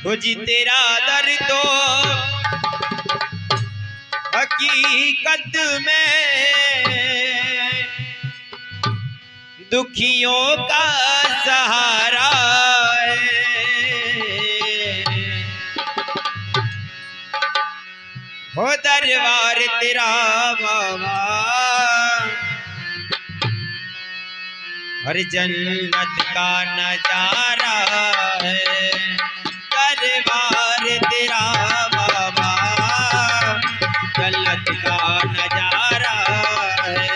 हो जी तेरा दर तो हकीकत में दुखियों का सहारा है। हो दरबार तेरा बाबा हर जन्नत का नजारा है। दरबार तेरा बाबा जन्नत का नजारा है।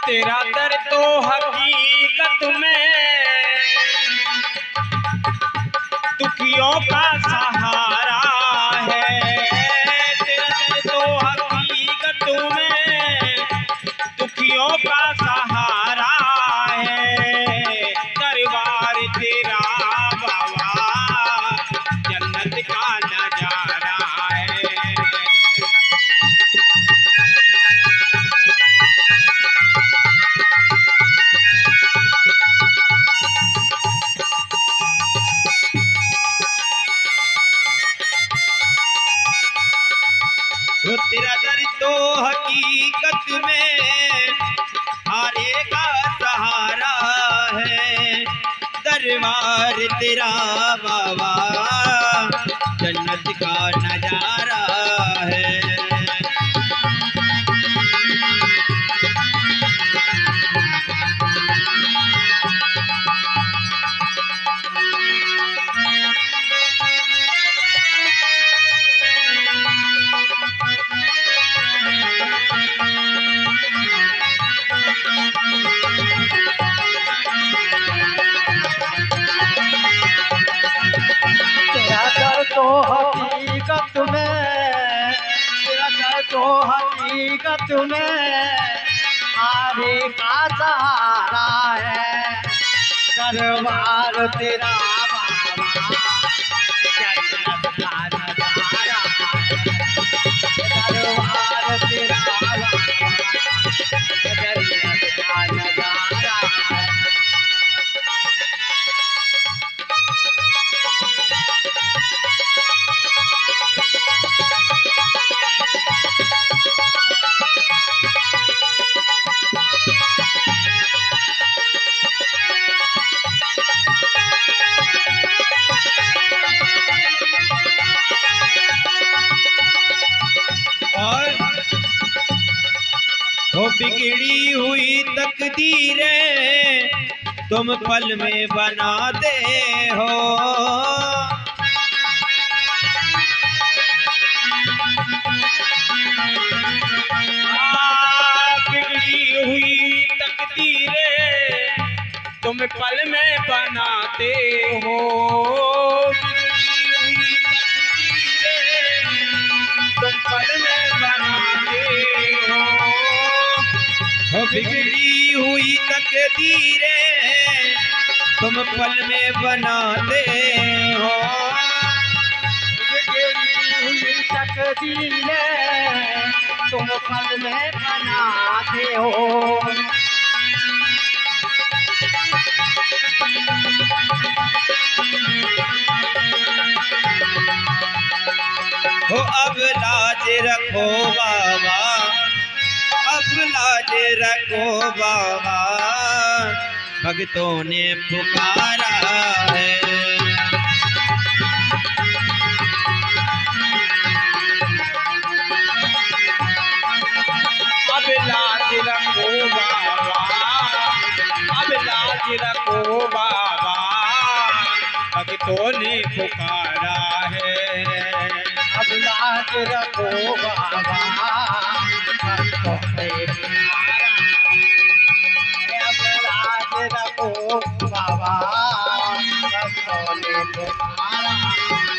तेरा दर तो हकीकत में दुखियों का सहारा है। तेरा दर तो हकीकत में दुखियों का सहारा है। दरबार तेरा बाबा जन्नत का नजारा है। तेरा दर तो हकीकत में हारे का सहारा है। दरबार तेरा बाबा जन्नत का नजारा है। तो हकीकत में तेरा दर तो हकीकत में आरे का सहारा है। दरबार तेरा बाबा जन्नत का नजारा है। दरबार तेरा बाबा जन्नत का नजारा है। हो बिगड़ी हुई तकदीरें तुम पल में बनाते हो। बिगड़ी हुई तकदीरें तुम पल में बनाते हो। बिगड़ी हुई तकदीरें तुम पल में बनाते हो। हो बिगड़ी हुई तकदीरें तुम पल में बनाते हो। बिगड़ी हुई तकदीरें तुम पल में बनाते हो। हो अब लाज रखो बाबा अब लाज रखो बाबा भक्तों ने पुकारा है। अब लाज रखो बाबा अब लाज रखो बाबा भक्तों ने पुकारा है। अब लाज रखो बाबा भक्तों ने पुकारा है। अब लाज रखो बाबा भक्तों ने पुकारा है।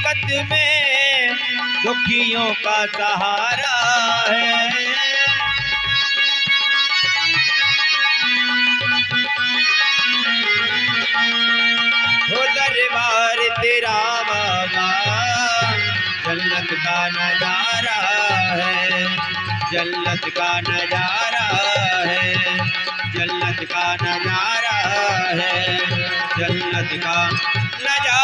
मुसीबत में दुखियों का सहारा है। हो दरबार तेरा बाबा जन्नत का नजारा है, जन्नत का नजारा है, जन्नत का नजारा है, जन्नत का नजारा